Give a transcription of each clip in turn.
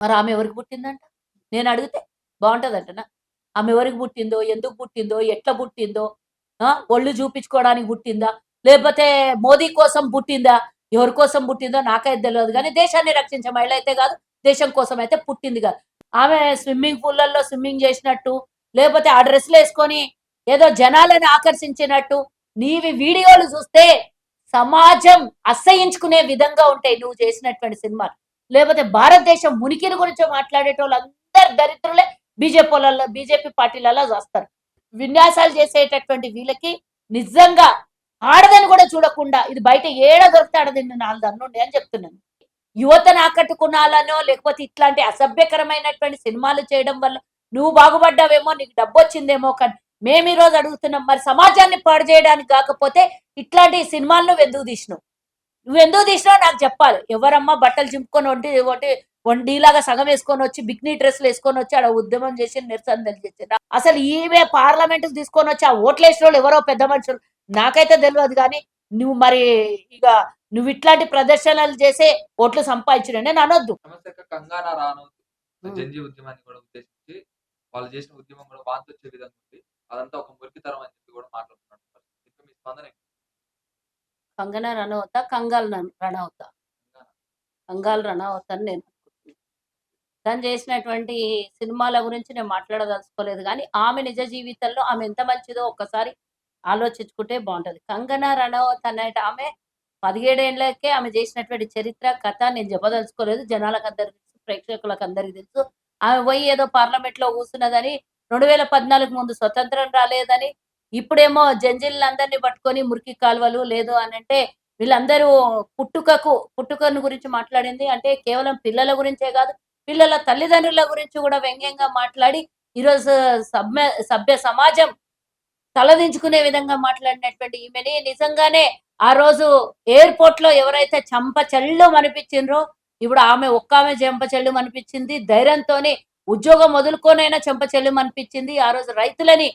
మరి ఆమె ఎవరికి పుట్టిందంట? నేను అడిగితే బావుంటదంటనా? ఆమె ఎవరికి పుట్టిందో, ఎందుకు పుట్టిందో, ఎట్లా పుట్టిందో, ఒళ్ళు చూపించుకోవడానికి పుట్టిందా? లేపోతే మోదీ కోసం పుట్టిందా? ఎవరి కోసం పుట్టిందో నాకైతే తెలవదు గానీ, దేశాన్ని రక్షించే మహిళ అయితే గాదు. దేశం కోసం అయితే పుట్టింది గాదు. ఆమె స్విమ్మింగ్ పూల్‌లలో స్విమ్మింగ్ జేసినట్టు, లేపోతే ఆ డ్రెస్‌లేసుకొని ఏదో జనాలను ఆకర్షించినట్టు, నీవి వీడియోలు జూస్తే సమాజం అసహించుకునే విధంగా ఉంటాయి నువ్వు చేసినటువంటి సినిమాలు. లేపోతే భారతదేశం ఉనికిని గురించి మాట్లాడేటోళ్ళందరూ దరిద్రులే బీజేపీ పార్టీలలో వస్తారు. విన్యాసాలు చేసేటటువంటి వీళ్ళకి నిజంగా ఆడదని కూడా చూడకుండా ఇది బయట ఏడ దొరికితే ఆడ తిన్న 4 దన్నుండే అని చెప్తున్నాను. యువతను ఆకట్టుకునాలనో లేకపోతే ఇట్లాంటి అసభ్యకరమైనటువంటి సినిమాలు చేయడం వల్ల నువ్వు బాగుపడ్డావేమో, నీకు డబ్బొచ్చిందేమో కానీ మేము ఈరోజు అడుగుతున్నాం. మరి సమాజాన్ని పాడు చేయడానికి కాకపోతే ఇట్లాంటి సినిమాలు నువ్వెందుకు తీసినావు? నువ్వెందుకు తీసినావో నాకు చెప్పాలి. ఎవరమ్మా బట్టలు చింపుకొని ఒంటిలాగా సగం వేసుకొనొచ్చి బికినీ డ్రెస్సులేసుకొనొచ్చి ఆడ ఉద్యమం చేసి నిరసన తెలియజేసిండ్రా? అసలు ఈమె పార్లమెంట్‌కి తీసుకొనొచ్చి ఆ ఓట్లేసినోళ్ళు ఎవరో పెద్ద మనుషులు. నాకైతే తెలవదు గానీ, నువ్వు మరి ఇగ నువ్విట్లాంటి ప్రదర్శనలు చేసే ఓట్లు సంపాదించినవు నేను అనొద్దు. సమస్యకు కంగానా రానవద్దు. హ్మ్. జంజీ ఉద్యమాన్ని కూడా ఉద్దేశించి, వాళ్ళు చేసిన ఉద్యమం కూడా వాంతొచ్చే విధంగా ఉంది. అదంతా ఒక మురికితనం అని చెప్పి కూడా మాట్లాడుతున్నారు. దీనిపై మీ స్పందన ఏంటి? కంగనా రనౌతా, కంగాల్ రనౌతా. కంగానా? కంగాల్ రనౌత్ అని నేను అనుకుంటున్నా. తను చేసినటువంటి సినిమాల గురించి నేను మాట్లాడదలుచుకోలేదు గానీ, ఆమె నిజ జీవితంలో ఆమె ఎంత మంచిదో ఒక్కసారి ఆలోచించుకుంటే బావుంటది. కంగనా రనౌత్ అనేటామె 17 ఏళ్లకే ఆమె చేసినటువంటి చరిత్ర, కథ నేను చెప్పదలుచుకోలేదు. జనాలకందరికి తెలుసు, ప్రేక్షకులకందరికి తెలుసు. ఆమె పోయి ఏదో పార్లమెంట్‌లో కూసున్నదని, 2014 ముందు స్వతంత్రం రాలేదని, ఇప్పుడేమో జంజీలనందరిని పట్టుకొని మురికి కాలువలు లేదు అనంటే, వీళ్ళందరూ పుట్టుకను గురించి మాట్లాడింది. అంటే కేవలం పిల్లల గురించే గాదు, పిల్లల తల్లిదండ్రుల గురించి గూడా వ్యంగ్యంగా మాట్లాడి, ఈరోజు సభ్య సమాజం తలదించుకునే విధంగా మాట్లాడినటువంటి ఈమెని నిజంగానే ఆ రోజు ఎయిర్‌పోర్ట్‌లో ఎవరైతే చెంప చెల్లుమనిపించిండ్రో, ఇప్పుడు ఆమె ఒక్కామె చెంప చెల్లుమనిపించింది. ధైర్యంతోని ఉద్యోగం వదులుకొనైనా చెంప చెల్లుమనిపించింది. ఆ రోజు రైతులని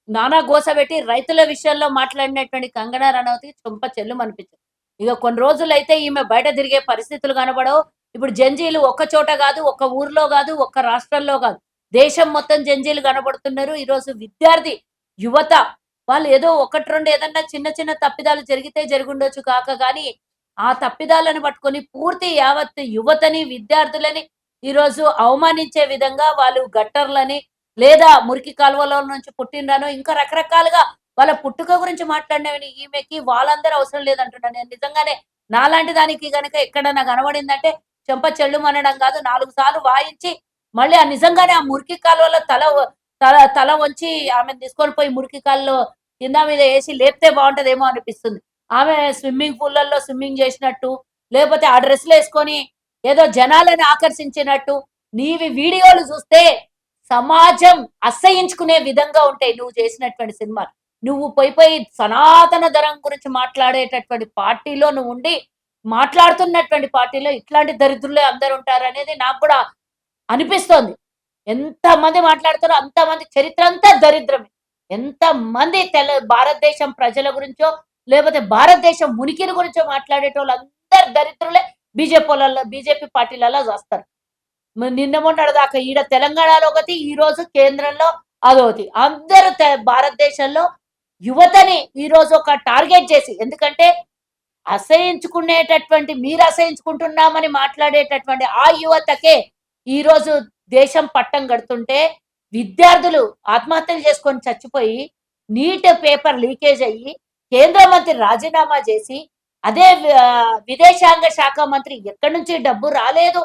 నానా గోసబెట్టి రైతుల విషయంలో మాట్లాడినటువంటి కంగనా రనౌత్‌కి చెంప చెల్లుమనిపించింది. ఇగ కొన్ని రోజులైతే ఈమె బయట తిరిగే పరిస్థితులు కనబడవు. ఇప్పుడు జంజీలు ఒక్క చోట గాదు, ఒక్క ఊర్లో గాదు, ఒక్క రాష్ట్రంలో గాదు. దేశం మొత్తం జంజీలు కనబడుతున్నారు. ఈరోజు విద్యార్థి, యువత వాళ్ళు ఏదో 1, 2 ఏదన్నా చిన్న చిన్న తప్పిదాలు జరిగితే జరిగుండొచ్చు గానీ, ఆ తప్పిదాలను పట్టుకొని పూర్తి యావత్ యువతని, విద్యార్థులని ఈరోజు అవమానించే విధంగా వాళ్ళు గట్టర్‌లని లేదా మురికి కాలువలో నుంచి పుట్టిండ్రనో ఇంకా రకరకాలుగా వాళ్ళ పుట్టుక గురించి మాట్లాడినవి ఈమెకి వాళ్ళందరూ అవసరం లేదంటున్నాను. నేను నిజంగానే నాలాంటి దానికి గనక ఎక్కడన్నా కనబడిందంటే చెంప చెల్లుమనడం గాదు, 4 సార్లు వాయించి మళ్ళీ నిజంగానే ఆ మురికి కాలువలో తల తల వంచి ఆమెను తీసుకొని పోయి మురికి కాలువలో కింద మీద ఏసి లేపితే బావుంటదేమో అనిపిస్తుంది. ఆమె స్విమ్మింగ్ పూల్‌లలో స్విమ్మింగ్ జేసినట్టు, లేపోతే ఆ డ్రెస్‌లేసుకొని ఏదో జనాలను ఆకర్షించినట్టు, నీవి వీడియోలు జూస్తే సమాజం అసహించుకునే విధంగా ఉంటాయి నువ్వు చేసినటువంటి సినిమాలు. నువ్వు పోయి సనాతన ధర్మం గురించి మాట్లాడేటటువంటి పార్టీలో నువ్వుండి, మాట్లాడుతున్నటువంటి పార్టీలో ఇట్లాంటి దరిద్రులే అందరుంటారనేది నాకు గూడా అనిపిస్తోంది. ఎంతమంది మాట్లాడతారో అంతమంది చరిత్ర అంతా దరిద్రమే. ఎంతమంది భారతదేశం ప్రజల గురించో, లేపోతే భారతదేశం ఉనికిని గురించో మాట్లాడేటోళ్ళందరూ దరిద్రులే బీజేపీ పార్టీలలో వస్తారు. నిన్న మొన్నటి దాకా ఈడ తెలంగాణలో ఒకటి, ఈరోజు కేంద్రంలో అదోటి. అందరూ భారతదేశంలో యువతని ఈరోజు ఒక టార్గెట్ చేసి ఎందుకంటే మీరు అసహించుకుంటున్నామని మాట్లాడేటటువంటి ఆ యువతకే ఈరోజు దేశం పట్టం గడుతుంటే, విద్యార్థులు ఆత్మహత్యలు చేసుకొని చచ్చిపోయి, నీట్ పేపర్ లీకేజ్ అయ్యి, కేంద్ర మంత్రి రాజీనామా చేసి, అదే విదేశాంగ శాఖ మంత్రి ఎక్కడి నుంచి డబ్బు రాలేదు.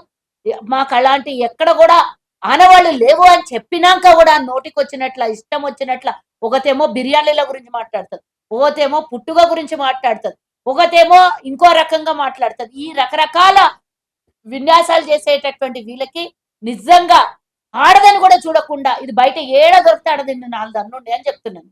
మాకలాంటి ఎక్కడ గూడా ఆనవాళ్ళు లేవు అని చెప్పినాంక గూడా నోటికొచ్చినట్ల, ఇష్టం వచ్చినట్ల ఒకతేమో బిర్యానీల గురించి మాట్లాడుతది. ఒకతేమో పుట్టుక గురించి మాట్లాడుతది. ఒకతేమో ఇంకో రకంగా మాట్లాడుతది. ఈ రకరకాల విన్యాసాలు చేసేటటువంటి వీళ్ళకి నిజంగా ఆడదని కూడా చూడకుండా ఇది బయట ఏడ దొరికితే ఆడ తిన్న 4 దన్నుండే అని చెప్తున్నాను.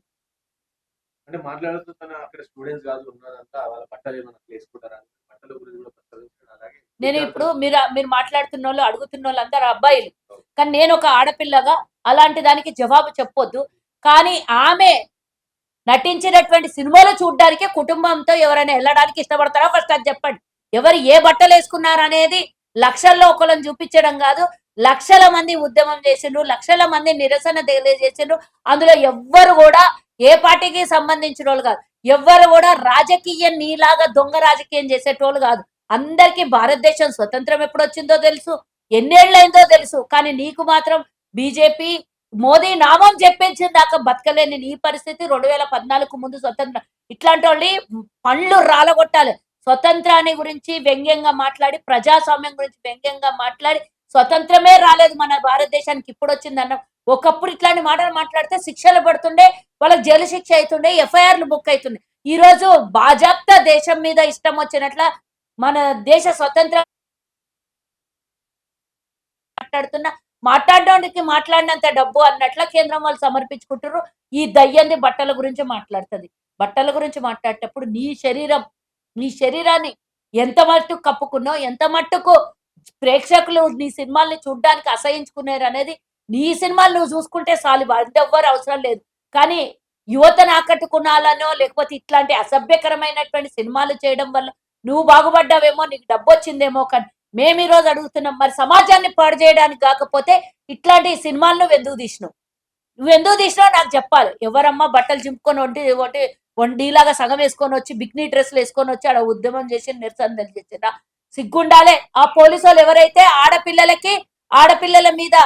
అంటే మాట్లాడుతూ అక్కడ స్టూడెంట్స్ గాదు ఉన్నదంతా వాళ్ళ బట్టలేమన్నా వేసుకుంటారా? బట్టల గురించి కూడా ప్రస్తావించాడు. అలాగే నేను ఇప్పుడు విద్యార్థులు మీరు మాట్లాడుతున్నోళ్ళు, అడుగుతున్నోళ్ళందరూ అబ్బాయిలు. కానీ నేనొక ఆడపిల్లగా అలాంటి దానికి జవాబు చెప్పొద్దు. కానీ ఆమె నటించినటువంటి సినిమాలు చూడ్డానికే కుటుంబంతో ఎవరైనా ఎళ్ళడానికి ఇష్టపడతారా? ఫస్ట్ అది చెప్పండి. ఎవరు ఏ బట్టలేసుకున్నారనేది లక్షల్లో ఒకళ్ళని చూపించడం గాదు. లక్షల మంది ఉద్యమం చేసిండ్రు, లక్షల మంది నిరసన తెలియజేసిండ్రు. అందులో ఎవ్వరు కూడా ఏ పార్టీకి సంబంధించిన వాళ్ళు కాదు, ఎవ్వరు కూడా రాజకీయం నీలాగా దొంగ రాజకీయం చేసేటోళ్ళు కాదు. అందరికీ భారతదేశం స్వతంత్రం ఎప్పుడు వచ్చిందో తెలుసు, ఎన్నేళ్ళైందో తెలుసు. కానీ నీకు మాత్రం బీజేపీ మోదీ నామం చెప్పించిన దాకా బతకలేని నీ పరిస్థితి. 2014 ముందు స్వతంత్రం, ఇట్లాంటి వాళ్ళు పండ్లు రాలగొట్టాలి. స్వతంత్రాన్ని గురించి వ్యంగ్యంగా మాట్లాడి, ప్రజాస్వామ్యం గురించి వ్యంగ్యంగా మాట్లాడి, స్వతంత్రమే రాలేదు మన భారతదేశానికి, ఇప్పుడు వచ్చిందన్న. ఒకప్పుడు ఇట్లాంటి మాటలు మాట్లాడితే శిక్షలు పడుతుండే, వాళ్ళకి జైలు శిక్ష అవుతుండే, ఎఫ్ఐఆర్లు బుక్ అవుతుండే. ఈ రోజు బాజాప్తా దేశం మీద ఇష్టం వచ్చినట్ల మన దేశ స్వతంత్రం మాట్లాడడానికి మాట్లాడినంత డబ్బు అన్నట్ల కేంద్రం వాళ్ళు సమర్పించుకుంటారు. ఈ దయ్యంది బట్టల గురించి మాట్లాడుతుంది. బట్టల గురించి మాట్లాడేటప్పుడు నీ శరీరాన్ని ఎంత మట్టుకు కప్పుకున్నావు, ఎంత మట్టుకు ప్రేక్షకులు నీ సినిమాల్ని చూడడానికి అసహించుకున్నారు అనేది నీ సినిమాలు నువ్వు చూసుకుంటే చాలు, ఎవ్వరు అవసరం లేదు. కానీ యువతను ఆకట్టుకున్నాలనో లేకపోతే ఇట్లాంటి అసభ్యకరమైనటువంటి సినిమాలు చేయడం వల్ల నువ్వు బాగుపడ్డావేమో, నీకు డబ్బు వచ్చిందేమో. కానీ మేము ఈ రోజు అడుగుతున్నాం, మరి సమాజాన్ని పాడు చేయడానికి కాకపోతే ఇట్లాంటి సినిమాలు నువ్వెందుకు తీసినావు నాకు చెప్పాలి. ఎవరమ్మా బట్టలు చింపుకొని వండిలాగా సగం వేసుకొని వచ్చి బిక్నీ డ్రెస్లు వేసుకొని వచ్చి ఆడ ఉద్యమం చేసి నిరసన తెలియజేసిందా? సిగ్గుండాలే. ఆ పోలీసు వాళ్ళు ఎవరైతే ఆడపిల్లల మీద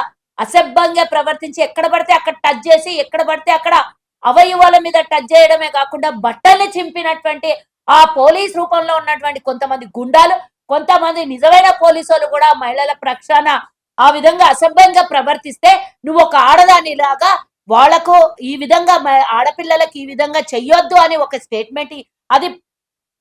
అసభ్యంగా ప్రవర్తించి ఎక్కడ పడితే అక్కడ టచ్ చేసి, ఎక్కడ పడితే అక్కడ అవయవాల మీద టచ్ చేయడమే కాకుండా బట్టల్ని చింపినటువంటి ఆ పోలీస్ రూపంలో ఉన్నటువంటి కొంతమంది గుండాలు, కొంతమంది నిజమైన పోలీసు వాళ్ళు కూడా మహిళల ప్రక్షాళన ఆ విధంగా అసభ్యంగా ప్రవర్తిస్తే నువ్వు ఒక ఆడదానిలాగా వాళ్లకు ఈ విధంగా ఆడపిల్లలకి ఈ విధంగా చెయ్యొద్దు అని ఒక స్టేట్మెంట్,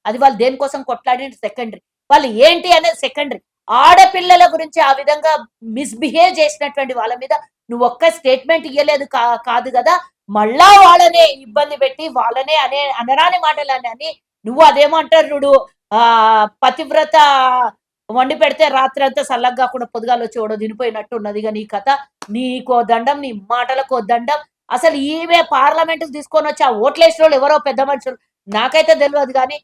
అది వాళ్ళు దేనికోసం కొట్లాడిన సెకండరీ, వాళ్ళు ఏంటి అనేది సెకండరీ. ఆడపిల్లల గురించి ఆ విధంగా మిస్బిహేవ్ చేసినటువంటి వాళ్ళ మీద నువ్వు ఒక్క స్టేట్మెంట్ ఇయ్యలేదు కాదు కదా, మళ్ళా వాళ్ళనే ఇబ్బంది పెట్టి వాళ్ళనే అనరాని మాటలు అని నువ్వు అదేమంటారు చూడు, పతివ్రత వండి పెడితే రాత్రి అంతా సల్లగా కాకుండా పొద్దుగాలు వచ్చి ఓడో దినిపోయినట్టు ఉన్నదిగా నీ కథ. నీకో దండం, నీ మాటలకో దండం. అసలు ఈమె పార్లమెంట్ తీసుకొని వచ్చి ఆ ఓట్లేసిన వాళ్ళు ఎవరో పెద్ద మనుషులు నాకైతే తెలియదు. కానీ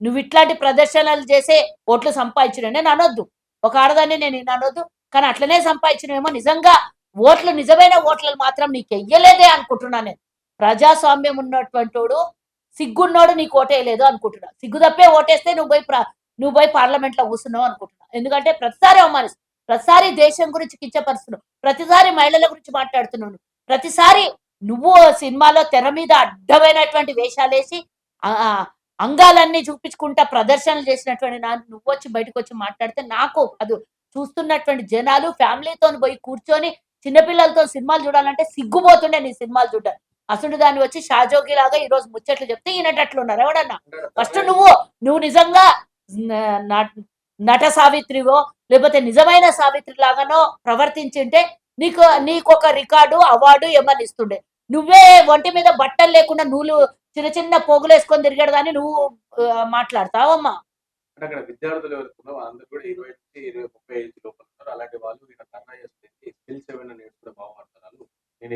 నువ్వు ఇట్లాంటి ప్రదర్శనలు చేసే ఓట్లు సంపాదించిన నేను అనొద్దు, ఒక ఆడదాన్ని నేను అనొద్దు. కానీ అట్లనే సంపాదించినేమో నిజంగా నిజమైన ఓట్లను మాత్రం నీకు వెయ్యలేదే అనుకుంటున్నా నేను. ప్రజాస్వామ్యం ఉన్నటువంటి వాడు, సిగ్గున్నోడు నీకు ఓటేయలేదు అనుకుంటున్నా. సిగ్గు తప్పే ఓటేస్తే నువ్వు పోయి పార్లమెంట్ లో కూర్చున్నావు అనుకుంటున్నా. ఎందుకంటే ప్రతిసారి అవమానిస్తున్నావు, ప్రతిసారి దేశం గురించి కించపరుస్తున్నావు, ప్రతిసారి మహిళల గురించి మాట్లాడుతున్నావు, ప్రతిసారి నువ్వు సినిమాలో తెర మీద అడ్డమైనటువంటి వేషాలేసి అంగాలన్నీ చూపించుకుంటా ప్రదర్శనలు చేసినటువంటి నువ్వు వచ్చి బయటకు వచ్చి మాట్లాడితే నాకు అది చూస్తున్నటువంటి జనాలు ఫ్యామిలీతో పోయి కూర్చొని చిన్నపిల్లలతో సినిమాలు చూడాలంటే సిగ్గుపోతుండే నీ సినిమాలు చూడాలి. అసలు దాన్ని వచ్చి షాజోగి లాగా ఈ రోజు ముచ్చట్లు చెప్తే ఈయనటట్లున్నారు ఎవడన్నా. ఫస్ట్ నువ్వు నిజంగా నట సావిత్రివో లేకపోతే నిజమైన సావిత్రి లాగానో ప్రవర్తించింటే నీకు ఒక రికార్డు అవార్డు ఏమని ఇస్తుండే. నువ్వే ఒంటి మీద బట్టలు లేకుండా నువ్వు చిన్న చిన్న పోగులు వేసుకొని తిరిగాడు కానీ నువ్వు మాట్లాడతావమ్మా. అక్కడ విద్యార్థులు ఎవరుకున్నారో అందరూ కూడా 20-30 ఏజ్ లోపల ఉన్నారు. అలాంటి వాళ్ళు ఇక్కడ ధర్నా చేస్తే స్కిల్స్ ఏమైనా నేర్చుకునే బాగుపడతారు. నేను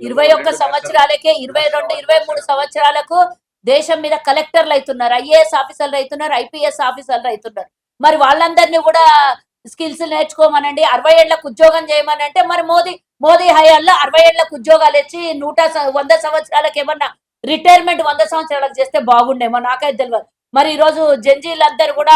21 సంవత్సరాలకే 22-23 సంవత్సరాలకు దేశం మీద కలెక్టర్లు అవుతున్నారు, ఐఏఎస్ ఆఫీసర్లు అవుతున్నారు, ఐపీఎస్ ఆఫీసర్లు అవుతున్నారు. మరి వాళ్ళందరినీ కూడా స్కిల్స్ నేర్చుకోమనండి, 60 ఏళ్లకు ఉద్యోగం చేయమనంటే మరి మోదీ హయాంలో 60 ఏళ్లకు ఉద్యోగాలు ఇచ్చి 100 సంవత్సరాలకు ఏమన్నా రిటైర్మెంట్ 100 సంవత్సరాలకు చేస్తే బాగుండేమో, నాకైతే తెలియదు. మరి ఈ రోజు జంజీలందరూ కూడా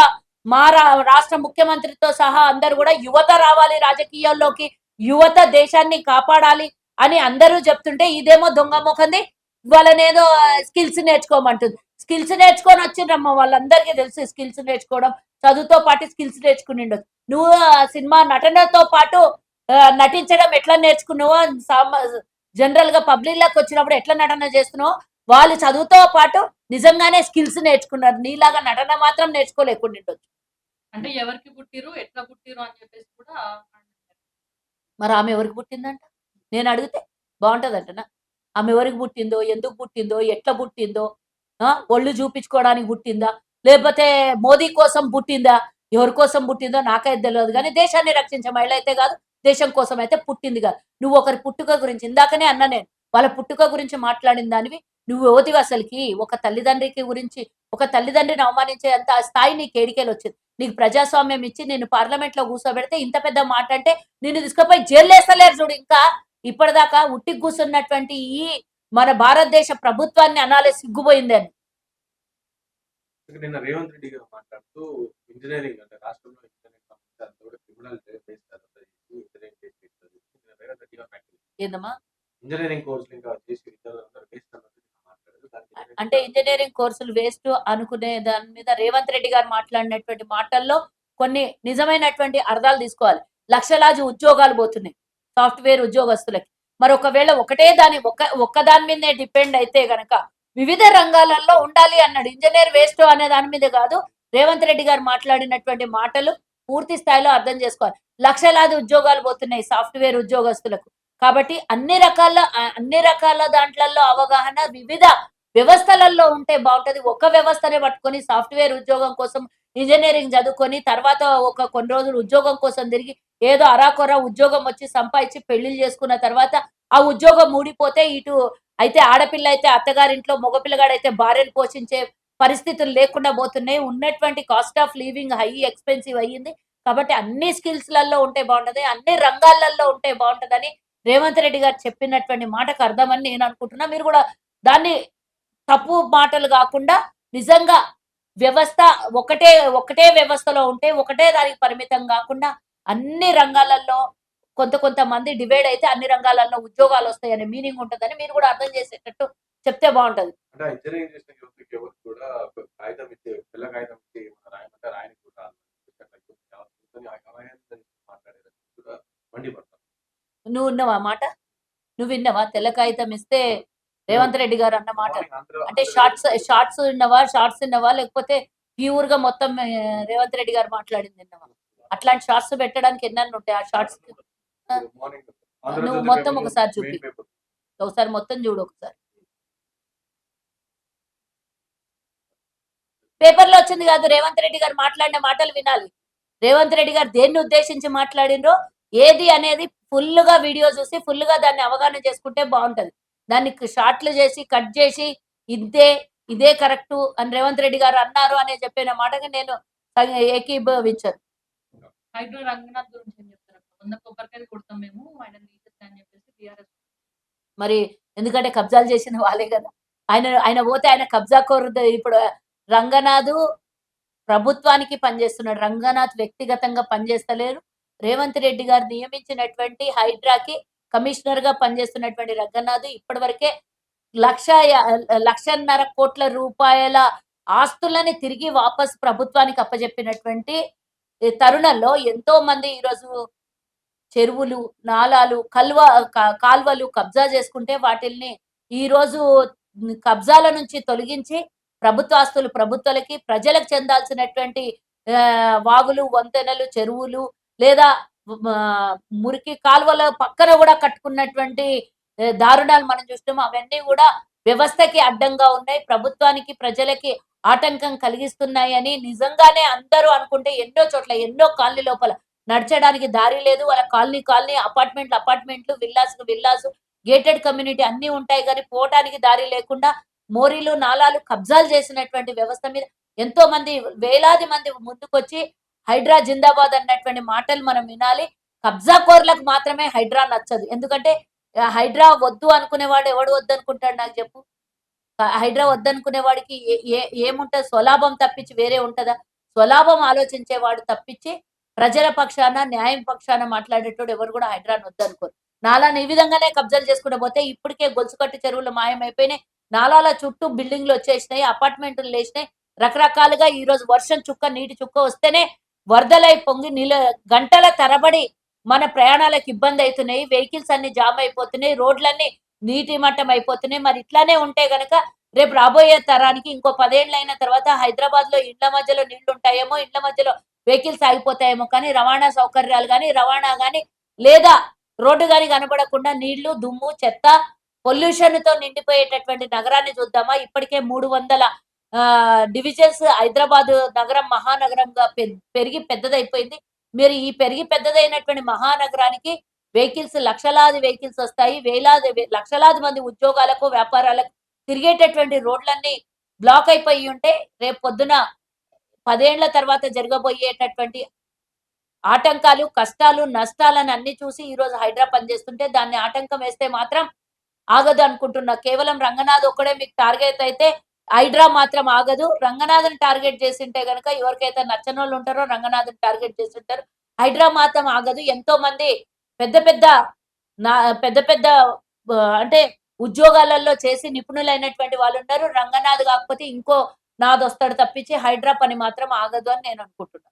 మా రాష్ట్ర ముఖ్యమంత్రితో సహా అందరూ కూడా యువత రావాలి రాజకీయాల్లోకి, యువత దేశాన్ని కాపాడాలి అని అందరూ చెప్తుంటే ఇదేమో దొంగ ముఖంది వాళ్ళనేదో స్కిల్స్ నేర్చుకోమంటుంది. స్కిల్స్ నేర్చుకొని వచ్చిండ్రమ్మ, వాళ్ళందరికీ తెలుసు స్కిల్స్ నేర్చుకోవడం, చదువుతో పాటు స్కిల్స్ నేర్చుకుని ఉండదు. నువ్వు సినిమా నటనతో పాటు నటించడం ఎట్లా నేర్చుకున్నావో, జనరల్ గా పబ్లిక్ లోకి వచ్చినప్పుడు ఎట్లా నటన చేస్తున్నావో వాళ్ళు చదువుతో పాటు నిజంగానే స్కిల్స్ నేర్చుకున్నారు. నీలాగా నటన మాత్రం నేర్చుకోలేకుండా ఉండొచ్చు. అంటే ఎవరికి పుట్టిరు, ఎట్లా పుట్టిరు అని చెప్పేసి కూడా మరి ఆమె ఎవరికి పుట్టిందంట నేను అడిగితే బాగుంటదంటనా? ఆమె ఎవరికి పుట్టిందో, ఎందుకు పుట్టిందో, ఎట్లా పుట్టిందో, ఒళ్ళు చూపించుకోవడానికి పుట్టిందా లేకపోతే మోదీ కోసం పుట్టిందా, ఎవరి కోసం పుట్టిందో నాకైతే తెలియదు. కానీ దేశాన్ని రక్షించే మహిళ అయితే కాదు, దేశం కోసం అయితే పుట్టింది కాదు. నువ్వు ఒకరి పుట్టుక గురించి ఇందాకనే అన్నా నేను, వాళ్ళ పుట్టుక గురించి మాట్లాడిన దానివి నువ్వు ఓదివి. అసలుకి ఒక తల్లిదండ్రికి గురించి ఒక తల్లిదండ్రిని అవమానించేంత స్థాయి నీకు ఏడికేలు వచ్చింది. నీకు ప్రజాస్వామ్యం ఇచ్చి నిన్ను పార్లమెంట్‌లో కూర్చోబెడితే ఇంత పెద్ద మాట అంటే నిన్ను తీసుకుపోయి జైల్లేస్తలేరు చూడు ఇంకా. ఇప్పటిదాకా ఉట్టికి కూర్చున్నటువంటి ఈ మన భారతదేశ ప్రభుత్వాన్ని అనాలే సిగ్గుపోయింది అని. నిన్న రేవంత్ రెడ్డి గారు మాట్లాడుతూ ఇంజినీరింగ్ అంటే రాష్ట్రంలో ఇంజినీరింగ్ సంస్థ అంతా కూడా క్రిమినల్ బేస్ ఇంజినీరింగ్ చేసి నిన్న రేవంత్ రెడ్డి గారు మాట్లాడారు. ఏందమ్మా? ఇంజినీరింగ్ కోర్సులు ఇంకా చేసి విద్యార్థులందరూ వేస్ట్ అన్నట్టు మాట్లాడారు. అంటే ఇంజినీరింగ్ కోర్సులు వేస్ట్ అనుకునే దాని మీద రేవంత్ రెడ్డి గారు మాట్లాడినటువంటి మాటల్లో కొన్ని నిజమైనటువంటి అర్థాలు తీసుకోవాలి. లక్షలాది ఉద్యోగాలు పోతున్నాయి సాఫ్ట్‌వేర్ ఉద్యోగస్తులకి. మరి ఒకవేళ ఒకటే దాని ఒక్క దాని మీదనే డిపెండ్ అయితే గనక వివిధ రంగాలలో ఉండాలి అన్నాడు. ఇంజినీర్ వేస్ట్ అనే దాని మీద కాదు. రేవంత్ రెడ్డి గారు మాట్లాడినటువంటి మాటలు పూర్తి స్థాయిలో అర్థం చేసుకోవాలి. లక్షలాది ఉద్యోగాలు పోతున్నాయి సాఫ్ట్‌వేర్ ఉద్యోగస్తులకు. కాబట్టి అన్ని రకాల దాంట్లలో అవగాహన వివిధ వ్యవస్థలలో ఉంటే బాగుంటది. ఒక వ్యవస్థనే పట్టుకొని సాఫ్ట్‌వేర్ ఉద్యోగం కోసం ఇంజినీరింగ్ చదువుకొని తర్వాత కొన్ని రోజులు ఉద్యోగం కోసం తిరిగి ఏదో అరాకొర ఉద్యోగం వచ్చి సంపాదించి పెళ్లిళ్ళు చేసుకున్న తర్వాత ఆ ఉద్యోగం ఊడిపోతే ఇటు అయితే ఆడపిల్ల అయితే అత్తగారింట్లో, మగ పిల్లగాడైతే భార్యను పోషించే పరిస్థితులు లేకుండా పోతున్నాయి. ఉన్నటువంటి cost of living high expensive అయ్యింది. కాబట్టి అన్ని స్కిల్స్‌లలో ఉంటే బాగుంటది. అన్ని రంగాలలో ఉంటే బాగుంటదని రేవంత్ రెడ్డి గారు చెప్పినటువంటి మాటకు అర్థమని నేను అనుకుంటున్నా. మీరు కూడా దాన్ని తప్పు మాటలు గాకుండా నిజంగా వ్యవస్థ ఒకటే వ్యవస్థలో ఉంటే ఒకటే దానికి పరిమితం గాకుండా అన్ని రంగాలలో కొంతమంది డివైడ్ అయితే అన్ని రంగాలలో ఉద్యోగాలొస్తాయనే మీనింగ్ ఉంటదని మీరు కూడా అర్థం చేసేటట్టు చెప్తే బాగుంటది. అంటే ఇంజినీరింగ్ చేసిన యువతకి ఎవరికి కూడా ఒక కాగితం ఇచ్చి తెల్ల కాగితం ఇచ్చి ఏమన్నా రాయమంటే రాయనికి కూడా మాట్లాడేది కూడా మండిపడతారు. నువ్వు విన్నావా ఆ మాట? నువ్వు విన్నావా? తెల్ల కాగితం ఇస్తే రేవంత్ రెడ్డి గారు అన్న మాట. అంటే షార్ట్స్ విన్నావా? లేకపోతే ప్యూర్ గా మొత్తం రేవంత్ రెడ్డి గారు మాట్లాడింది విన్నావా? అట్లాంటి షార్ట్స్ పెట్టడానికి ఎన్నెన్ని ఉంటాయి ఆ షార్ట్స్. నువ్వు మొత్తం ఒకసారి చూపి. ఒకసారి మొత్తం చూడు ఒకసారి. పేపర్లో వచ్చింది కాదు. రేవంత్ రెడ్డి గారు మాట్లాడిన మాటలు వినాలి. రేవంత్ రెడ్డి గారు దేన్ని ఉద్దేశించి మాట్లాడినరో ఏది అనేది ఫుల్ గా వీడియో చూసి ఫుల్ గా దాన్ని అవగాహన చేసుకుంటే బాగుంటది. దాన్ని షార్ట్లు చేసి కట్ చేసి ఇదే కరెక్ట్ అని రేవంత్ రెడ్డి గారు అన్నారు అని చెప్పిన మాటకి నేను ఏకీభవించాను. హైడ్రో రంగనాథ్ గురించి ఏం చెప్తారు? 100 కొబ్బరికాయలు కొడతాం మేము ఆయన తీసేస్తా అని చెప్పేసి టీఆర్ఎస్. మరి ఎందుకంటే కబ్జాలు చేసిన వాళ్ళే కదా. ఆయన పోతే ఆయన కబ్జా కోరుదు. ఇప్పుడు రంగనాథ్ ప్రభుత్వానికి పనిచేస్తున్నాడు. రంగనాథ్ వ్యక్తిగతంగా పనిచేస్తలేరు. రేవంత్ రెడ్డి గారు నియమించినటువంటి హైడ్రాకి కమిషనర్ గా పనిచేస్తున్నటువంటి రంగనాథ్ ఇప్పటివరకే 1.5 కోట్ల రూపాయల ఆస్తులని తిరిగి వాపస్ ప్రభుత్వానికి అప్పజెప్పినటువంటి తరుణంలో ఎంతో మంది ఈరోజు చెరువులు, నాలాలు, కాల్వలు కబ్జా చేసుకుంటే వాటిల్ని ఈరోజు కబ్జాల నుంచి తొలగించి ప్రభుత్వ ఆస్తులు ప్రభుత్వాలకి, ప్రజలకు చెందాల్సినటువంటి వాగులు, వంతెనలు, చెరువులు లేదా మురికి కాలువల పక్కన కూడా కట్టుకున్నటువంటి దారుణాలు మనం చూస్తున్నాం. అవన్నీ కూడా వ్యవస్థకి అడ్డంగా ఉన్నాయి. ప్రభుత్వానికి, ప్రజలకి ఆటంకం కలిగిస్తున్నాయి అని నిజంగానే అందరూ అనుకుంటే ఎన్నో చోట్ల ఎన్నో కాలనీ లోపల నడచడానికి దారి లేదు. వాళ్ళ కాలనీ అపార్ట్మెంట్లు, విల్లాస్, గేటెడ్ కమ్యూనిటీ అన్ని ఉంటాయి కానీ పోవటానికి దారి లేకుండా మోరీలు, నాలాలు కబ్జాలు చేసినటువంటి వ్యవస్థ మీద ఎంతో మంది వేలాది మంది ముందుకొచ్చి హైడ్రా జిందాబాద్ అన్నటువంటి మాటలు మనం వినాలి. కబ్జా కోర్లకు మాత్రమే హైడ్రా నచ్చదు. ఎందుకంటే హైడ్రా వద్దు అనుకునేవాడు ఎవడు వద్దు అనుకుంటాడు నాకు చెప్పు. హైడ్రా వద్దనుకునే వాడికి ఏముంటది? స్వలాభం తప్పించి వేరే ఉంటదా? స్వలాభం ఆలోచించేవాడు తప్పించి ప్రజల పక్షాన, న్యాయం పక్షాన మాట్లాడేటోడు ఎవరు కూడా హైడ్రాని వద్దనుకోరు. నాలాను ఈ విధంగానే కబ్జాలు చేసుకుంటూ పోతే ఇప్పటికే గొలుసుకట్టు చెరువులు మాయమైపోయినాయి. నాలాల చుట్టూ బిల్డింగ్లు వచ్చేసినాయి, అపార్ట్మెంట్లు లేచినాయి. రకరకాలుగా ఈ రోజు నీటి చుక్క వస్తేనే వరదలై పొంగి గంటల తరబడి మన ప్రయాణాలకు ఇబ్బంది అవుతున్నాయి. వెహికల్స్ అన్ని జామ్ అయిపోతున్నాయి. రోడ్లన్నీ నీటి మట్టం అయిపోతున్నాయి. మరి ఇట్లానే ఉంటే గనక రేపు రాబోయే తరానికి ఇంకో 10 ఏళ్ళు అయిన తర్వాత హైదరాబాద్ లో ఇళ్ల మధ్యలో నీళ్లు ఉంటాయేమో, ఇళ్ల మధ్యలో వెహికల్స్ ఆగిపోతాయేమో, కానీ రవాణా సౌకర్యాలు కానీ లేదా రోడ్డు గాని కనబడకుండా నీళ్లు, దుమ్ము, చెత్త, పొల్యూషన్ తో నిండిపోయేటటువంటి నగరాన్ని చూద్దామా? ఇప్పటికే 300 డివిజన్స్ హైదరాబాద్ నగరం మహానగరంగా పెరిగి పెద్దదైపోయింది. మీరు ఈ పెరిగి పెద్దదైనటువంటి మహానగరానికి లక్షలాది వెహికల్స్ వస్తాయి. లక్షలాది మంది ఉద్యోగాలకు, వ్యాపారాలకు తిరిగేటటువంటి రోడ్లన్నీ బ్లాక్ అయిపోయి ఉంటే రేపు పొద్దున 10 ఏళ్ల తర్వాత జరగబోయేటటువంటి ఆటంకాలు, కష్టాలు, నష్టాలను అన్ని చూసి ఈరోజు హైడ్రా పనిచేస్తుంటే దాన్ని ఆటంకం వేస్తే మాత్రం ఆగదు అనుకుంటున్నా. కేవలం రంగనాథ్ ఒక్కడే మీకు టార్గెట్ అయితే హైడ్రా మాత్రం ఆగదు. రంగనాథ్‌ని టార్గెట్ చేసుంటే గనక ఎవరికైతే నచ్చనోళ్ళు ఉంటారో రంగనాథ్‌ని టార్గెట్ చేసుంటారు. హైడ్రా మాత్రం ఆగదు. ఎంతో మంది పెద్ద పెద్ద నా పెద్ద పెద్ద అంటే ఉద్యోగాలలో చేసి నిపుణులైనటువంటి వాళ్ళున్నారు. రంగనాథ్ కాకపోతే ఇంకో నాథ్ వస్తాడు తప్పించి హైడ్రా పని మాత్రం ఆగదు అని నేను అనుకుంటున్నా.